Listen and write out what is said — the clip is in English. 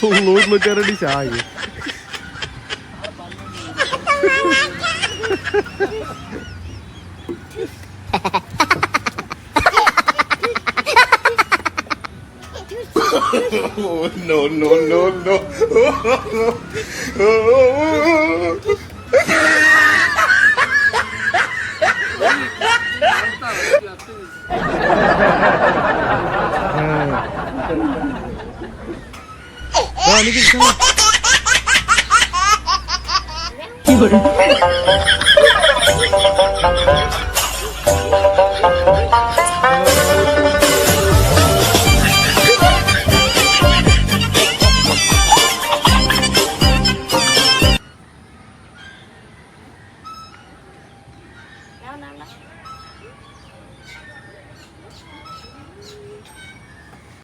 Lord magkano di siya ay. Oh, no, no, no, no. Wah, ini kita.